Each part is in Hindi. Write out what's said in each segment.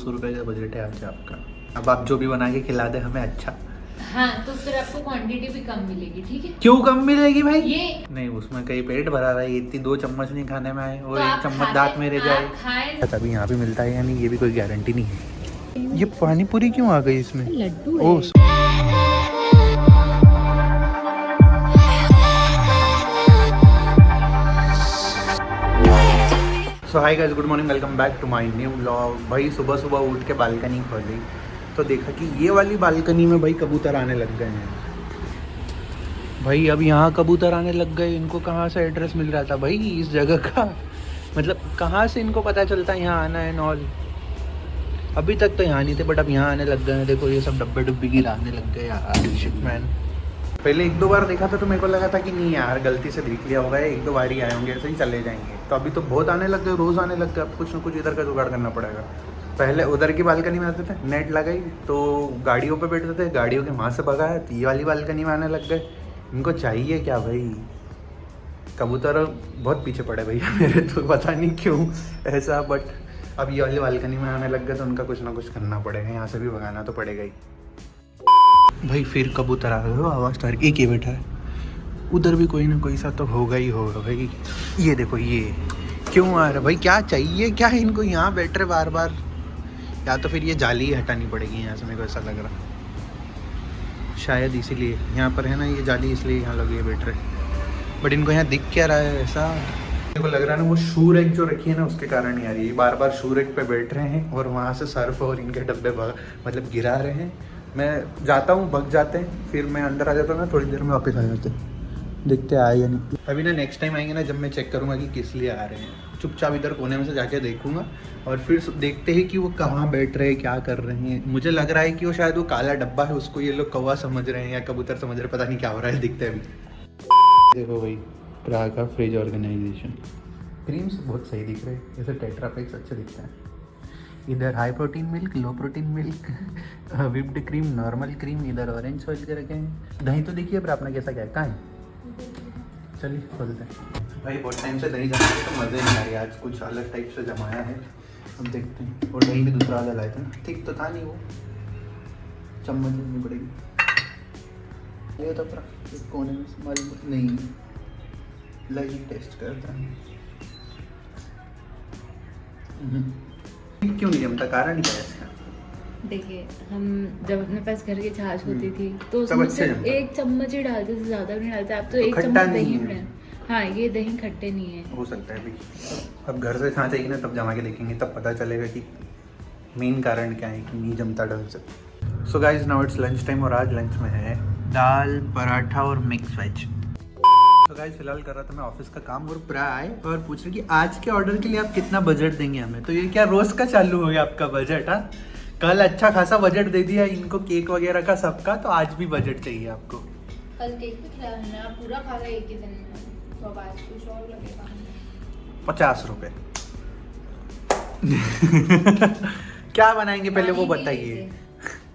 ₹100 का बजट है आज आपका। अब आप जो भी बना के खिला दे हमें अच्छा। हाँ, तो फिर आपको क्वांटिटी भी कम मिलेगी, ठीक है? क्यों कम मिलेगी भाई? ये नहीं, उसमें कहीं पेट भरा रहा है, इतनी 2 चम्मच नहीं खाने में आए और तो 1 चम्मच दांत में रह जाए। खाए तभी यहाँ पे मिलता है या नहीं ये भी कोई गारंटी नहीं है। ये पानी पूरी क्यों आ गई इसमें? लड्डू oh so hi guys, good morning, welcome back to my new vlog. भाई सुबह सुबह उठ के बालकनी खोली तो देखा कि ये वाली बालकनी में भाई कबूतर आने लग गए हैं। भाई अब यहाँ कबूतर आने लग गए। इनको कहाँ से एड्रेस मिल रहा था भाई इस जगह का? मतलब कहाँ से इनको पता चलता है यहाँ आना है नॉल? अभी तक तो यहाँ नहीं थे बट अब यहाँ आने लग गए हैं। देखो ये सब डब्बे डुब्बी गिराने लग गए यार। Shit man. पहले 1-2 बार देखा था तो मेरे को लगा था कि नहीं यार गलती से देख लिया होगा, 1-2 बार ही आए होंगे, ऐसे ही चले जाएंगे। तो अभी तो बहुत आने लग गए, रोज़ आने लग गए। अब कुछ ना कुछ इधर का जुगाड़ करना पड़ेगा। पहले उधर की बालकनी में आते थे, नेट लगाई तो गाड़ियों पे बैठते थे, गाड़ियों के वहाँ से भगाया तो ये वाली बालकनी में आने लग गए। इनको चाहिए क्या भाई? कबूतर बहुत पीछे पड़े भैया मेरे, तो पता नहीं क्यों ऐसा, बट अब ये वाली बालकनी में आने लग गए तो उनका कुछ ना कुछ करना पड़ेगा। यहाँ से भी भगाना तो पड़ेगा ही। भाई फिर कबूतर आ गए हो, आवाज़ तो एक ही बैठा है। उधर भी कोई ना कोई सा तो होगा ही होगा भाई। ये देखो ये क्यों आ रहा है भाई? क्या चाहिए क्या है इनको? यहाँ बैठ रहे बार बार। या तो फिर ये जाली ही हटानी पड़ेगी यहाँ से, मेरे को ऐसा लग रहा शायद इसीलिए यहाँ पर है ना ये जाली, इसलिए यहाँ लगे बैठ रहे। बट इनको यहाँ दिख क्या रहा है ऐसा? मेरे को लग रहा है ना वो शू रैक जो रखी है ना उसके कारण ही आ रही है। बार बार शू रैक पे बैठ रहे हैं और वहाँ से सर्फ और इनके डब्बे मतलब गिरा रहे हैं। मैं जाता हूँ, भग जाते हैं, फिर मैं अंदर आ जाता हूँ ना, थोड़ी देर में वापस आ जाते हैं। देखते आए या नहीं। अभी ना नेक्स्ट टाइम आएंगे ना जब मैं चेक करूँगा कि किस लिए आ रहे हैं, चुपचाप इधर कोने में से जाके देखूंगा और फिर देखते हैं कि वो कहाँ बैठ रहे हैं, क्या कर रहे हैं। मुझे लग रहा है कि वो शायद वो काला डब्बा है, उसको ये लोग कौवा समझ रहे हैं या कबूतर समझ रहे हैं, पता नहीं क्या हो रहा है। दिखते हैं अभी। देखो भाई प्राग का फ्रिज ऑर्गेनाइजेशन, क्रीम्स बहुत सही दिख रहे हैं, जैसे टेट्रा पैक्स अच्छे दिखते हैं। इधर high protein milk, low protein milk, whipped cream, normal cream, इधर ऑरेंज सॉइल के रखे हैं। दही तो देखिए पर अपना कैसा क्या है, कहाँ है? चलिए खोलते हैं। भाई बहुत टाइम से दही जमाने के तो मज़े नहीं आ रही, आज कुछ अलग टाइप से जमाया है, अब देखते हैं। और दही भी दूसरा वाला लाए थे ना, ठीक तो था नहीं वो, चम्मच लेनी पड़ेगी। ये तो पूरा कोने में स्मेल नहीं, लगी टेस्ट करता है। क्यों नहीं जमता? कारण क्या है इसका? देखिए, हम जब अपने पास घर की छाछ होती थी तो तब उसमें अच्छे सिर्फ जमता। 1 चम्मच ही डालते थे, ज्यादा भी नहीं डालते। आप तो तो 1 खट्टा चम्मच नहीं दही है। में। हाँ, ये दही खट्टे नहीं है। हो सकता है भाई, अब घर से छाछ आएगी ना तब जमा के देखेंगे, तब पता चलेगा कि मेन कारण क्या है कि नहीं जमता ढंग से। So guys now it's lunch time और आज लंच में है दाल, पराठा और मिक्स वेज। तो गाइज फिलहाल कर रहा था मैं ऑफिस का काम और प्रा आए और पूछ रहे कि आज के ऑर्डर के लिए आप कितना बजट देंगे हमें। तो ये क्या रोज का चालू हो गया आपका बजट? हाँ, कल अच्छा खासा बजट दे दिया इनको केक वगैरह का सबका, तो आज भी बजट चाहिए आपको। कल केक भी खिलाया हमने, आप पूरा खा रहे एक ही दिन में, तो अब आज कुछ और लगेगा। 50 रुपये। क्या बनाएंगे पहले वो बताइए,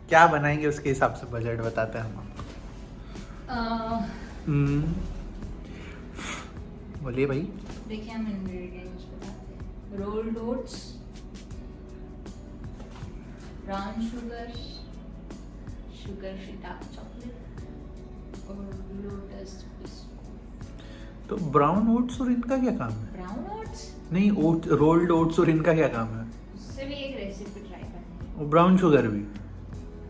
क्या बनाएंगे उसके हिसाब से बजट बताते हैं हम आपको। बोलिए भाई। देखिए हम इंग्रेडिएंट्स बताते हैं। Rolled oats, brown sugar, sugar free dark chocolate और लोटस बिस्कुट। तो ब्राउन ओट्स और इनका क्या काम है? ब्राउन ओट्स नहीं, ओट रोल्ड ओट्स और इनका क्या काम है? उससे भी एक रेसिपी ट्राई करनी है। और ब्राउन शुगर भी?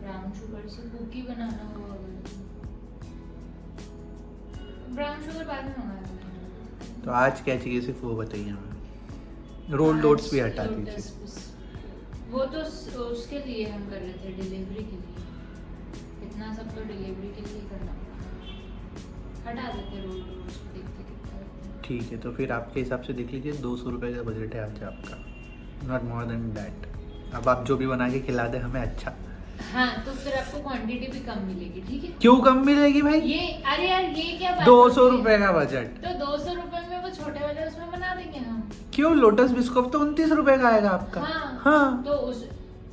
ब्राउन शुगर से कुकी बनाना होगा। ब्राउन शुगर बाद में मंगाया। तो आज क्या चाहिए सिर्फ वो बताइए हमें। रोल्ड ओट्स भी हटा दीजिए। वो तो उसके लिए हम कर रहे थे, डिलीवरी के लिए। इतना सब तो डिलीवरी के लिए करना पड़ा, हटा देते रोल्ड ओट्स को, देखते कितना लगता है। ठीक है, तो फिर आपके हिसाब से देख लीजिए 200 रुपये का बजट है आज आपका, नॉट मोर देन डैट। अब आप जो भी बना के खिला दे हमें अच्छा। हाँ, तो फिर आपको क्वांटिटी भी कम मिलेगी, ठीक है? क्यों कम मिलेगी भाई? ये अरे यार ये क्या बात 200 होती है? रुपये का बजट। तो 200 रुपए में वो छोटे वाले उसमें बना देंगे हम। क्यों? लोटस बिस्कुट तो 29 रुपये का आएगा आपका। हाँ। तो उस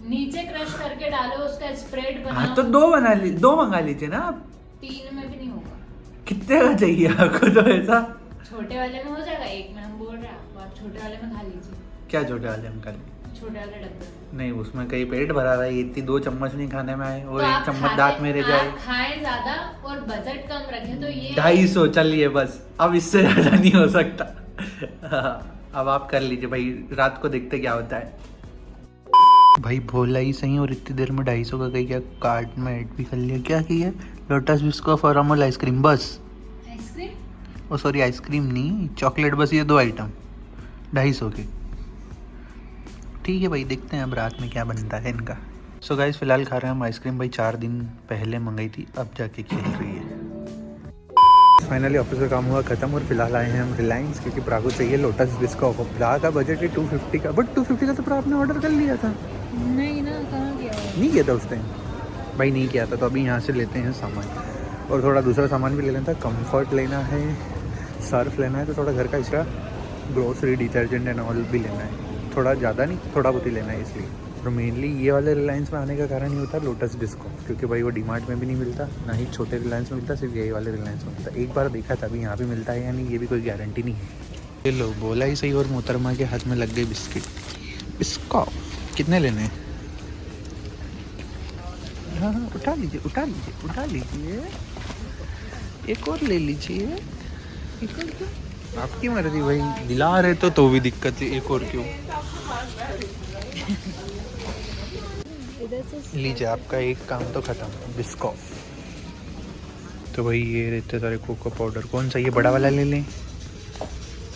नीचे क्रश करके डालो, उसका स्प्रेड बनाओ। हाँ तो 2 मंगा लीजिए ना आप। 3 में भी नहीं होगा। कितने का चाहिए आपको? तो ऐसा छोटे वाले में हो जाएगा, एक में हम बोल रहे हैं आपको, आप छोटे वाले में खा लीजिए। क्या छोटे वाले हम कर लें? छोटे वाले डब्बे में। नहीं उसमें कहीं पेट भरा रहा है, इतनी 2 चम्मच नहीं खाने में आए और तो 1 आप चम्मच दांत में रह जाए। आप खाएं ज्यादा और बजट कम रखें तो ये 250 चलिए बस, अब इससे ज्यादा नहीं हो सकता। अब आप कर लीजिए भाई, रात को देखते क्या होता है। भाई भोला ही सही, और इतनी देर में 250 का कहीं क्या कार्ट में ऐड भी कर लिया। क्या किया? लोटस बिस्कुट और अमूल आइसक्रीम बस। आइसक्रीम ओ सॉरी आइसक्रीम नहीं, चॉकलेट बस, ये 2 आइटम 250 के। ठीक है भाई, देखते हैं अब रात में क्या बनता है इनका। सो गाइस फिलहाल खा रहे हैं हम आइसक्रीम। भाई 4 दिन पहले मंगाई थी, अब जाके खेल रही है। फाइनली ऑफिस का काम हुआ ख़त्म और फिलहाल आए हैं हम रिलायंस, क्योंकि प्रा को चाहिए लोटस बिस्कुट। प्रा का बजट है 250 का, बट 250 का तो प्रा आपने ऑर्डर कर लिया था। नहीं ना, कहाँ किया है? नहीं किया था उस टाइम भाई, नहीं किया था। तो अभी यहाँ से लेते हैं सामान और थोड़ा दूसरा सामान भी ले लेना था। कम्फर्ट लेना है, सर्फ लेना है, तो थोड़ा घर का extra grocery detergent and all भी लेना है। थोड़ा ज़्यादा नहीं, थोड़ा बहुत ही लेना है इसलिए। और मेनली ये वाले रिलायंस में आने का कारण ये होता है लोटस बिस्कुट, क्योंकि भाई वो डीमार्ट में भी नहीं मिलता, ना ही छोटे रिलायंस में मिलता, सिर्फ यही वाले रिलायंस में मिलता। एक बार देखा था, अभी यहाँ भी मिलता है या नहीं ये भी कोई गारंटी नहीं है। ये लो बोला ही सही, और मोहतरमा के हाथ में लग गई बिस्किट। बिस्कुट कितने लेने हैं? हाँ हाँ उठा लीजिए, उठा लीजिए, उठा लीजिए, एक और ले लीजिए। एक और क्यों? आपकी मर्जी भाई, दिला रहे तो भी दिक्कत है, एक और क्यों? लीजिए, आपका एक काम तो खत्म, बिस्कुट। तो भाई ये रहते सारे कोको पाउडर, कौन सा ये बड़ा वाला ले लें?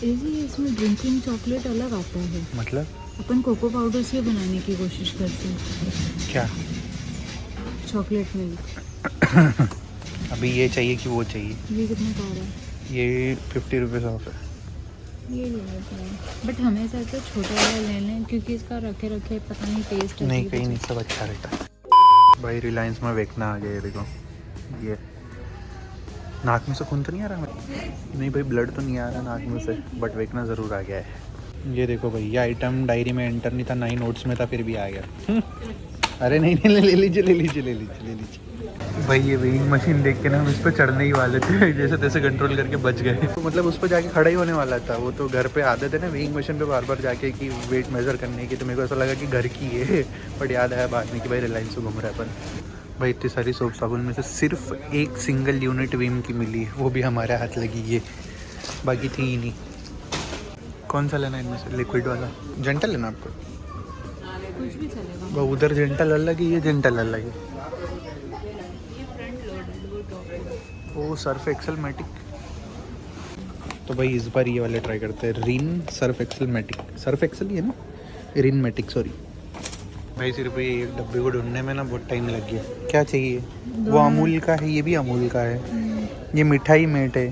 इसमें ड्रिंकिंग चॉकलेट अलग आता है। मतलब अपन कोको पाउडर से बनाने की कोशिश करते हैं। क्या? Chocolate milk. अभी ये चाहिए कि वो चाहिए? ये कितना का आ रहा है? ये 50 रुपीज़ ऑफ है। ये ले लेते हैं, बट हमेशा तो छोटा वाला ले लें, क्योंकि इसका रखे रखे पता नहीं टेस्ट नहीं कहीं नहीं, सब अच्छा रहता है। भाई रिलायंस में वेकना आ गया, ये देखो। ये नाक में से खून तो नहीं आ रहा? नहीं भाई ब्लड तो नहीं आ रहा नाक में से, बट वेकना ज़रूर आ गया है। ये देखो भाई, ये आइटम डायरी में एंटर नहीं था, ना ही नोट्स में था, फिर भी आ गया। अरे नहीं नहीं, ले लीजिए, ले लीजिए, ले लीजिए, ले लीजिए। भाई ये वेइंग मशीन देख के ना हम इस पर चढ़ने ही वाले थे, जैसे तैसे कंट्रोल करके बच गए। तो मतलब उस पर जाके खड़ा ही होने वाला था। वो तो घर पे आदत है ना वेइंग मशीन पे बार बार जाके कि वेट मेजर करने की, तो मेरे को ऐसा लगा कि घर की है, बट याद आया बाद में कि भाई रिलायंस से घूम रहा है अपन। भाई इतनी सारी सोप साबुन में से सिर्फ एक सिंगल यूनिट विम की मिली, वो भी हमारे हाथ लगी है, बाकी थी ही नहीं। कौन सा लेना है इनमें से? लिक्विड वाला जेंटल लेना आपको? कुछ भी चलेगा। वो उधर जेंटल अलग है, ये जेंटल अलग है। ये फ्रंट लोडेड, वो टॉप। वो सर्फ एक्सेल मैटिक। तो भाई इस बार ये वाले ट्राई करते हैं, Rin Surf Excel matic. Surf Excel ही है ना, रिन मैटिक सॉरी। भाई सिर्फ ये एक डब्बे को ढूंढने में ना बहुत टाइम लग गया। क्या चाहिए? वो अमूल का है, ये भी अमूल का है। ये मिठाई मेट है,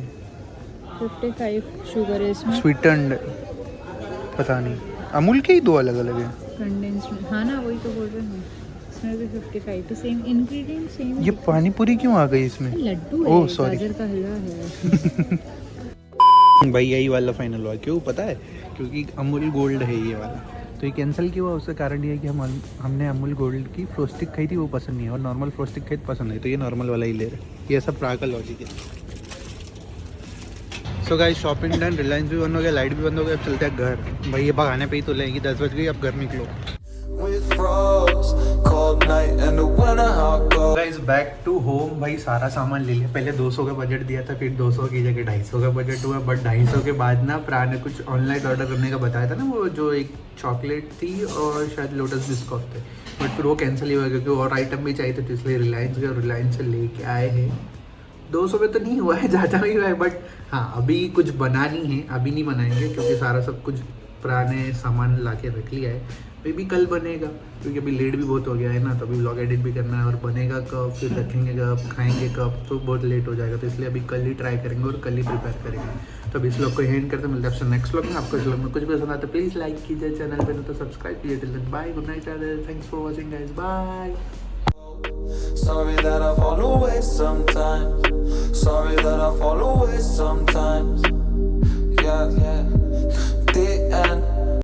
55 शुगर है इसमें। स्वीटेंड पता नहीं, अमूल के ही 2 अलग अलग हैं। कंडेंस में, हाँ ना, वही तो बोल रहे हैं। इसमें भी 55, तो सेम इंग्रेडिएंट सेम। ये पानी पूरी क्यों आ गई इसमें? लड्डू है, ओह सॉरी। गाजर का हलवा है। भाई यही वाला फाइनल हुआ, क्यों पता है? क्योंकि अमूल गोल्ड है ये वाला, तो ये कैंसिल क्यों हुआ? उसका कारण ये है कि हमने अमूल गोल्ड की फ्रोस्टिक खाई थी, वो पसंद नहीं है, और नॉर्मल फ्रोस्टिक खाई तो पसंद है, तो ये नॉर्मल वाला ही ले रहे। ये सब प्राकल लॉजिक है। So guys shopping done, Reliance भी बंद हो गया, लाइट भी बंद हो गया, अब चलते हैं घर। भाई ये भगाने पे ही तो लेंगी, 10 बज गई, अब घर निकलो। Guys back to home. भाई सारा सामान ले लिया, पहले 200 का बजट दिया था, फिर 200 की जगह 250 का बजट हुआ, बट 250 के बाद ना प्रा ने कुछ ऑनलाइन ऑर्डर करने का बताया था ना, वो जो एक चॉकलेट थी और शायद लोटस बिस्कुट थे, बट फिर वो कैंसिल ही हुआ क्योंकि और आइटम भी चाहिए थे, तो इसलिए रिलायंस गए और रिलायंस से लेके आए हैं। 200 में तो नहीं हुआ है, ज़्यादा ही हुआ है, बट हाँ अभी कुछ बनानी है, अभी नहीं बनाएंगे क्योंकि सारा सब कुछ पुराने सामान ला के रख लिया है। मे भी कल बनेगा, क्योंकि अभी लेट भी बहुत हो गया है ना, तो अभी व्लॉग एडिट भी करना है, और बनेगा कब, फिर रखेंगे कब, खाएंगे कब, तो बहुत लेट हो जाएगा, तो इसलिए अभी कल ही ट्राई करेंगे और कल ही प्रिपेयर करेंगे। तो अभी इस व्लॉग को एंड करते मिलते हैं आपसे नेक्स्ट व्लॉग में। आपको इस व्लॉग में कुछ भी पसंद आता है प्लीज़ लाइक कीजिए, चैनल पर तो सब्सक्राइब कीजिए। Till then bye, good night, thanks for watching guys, bye. Sorry that I fall away sometimes. Sorry that I fall away sometimes. Yeah, yeah. The end.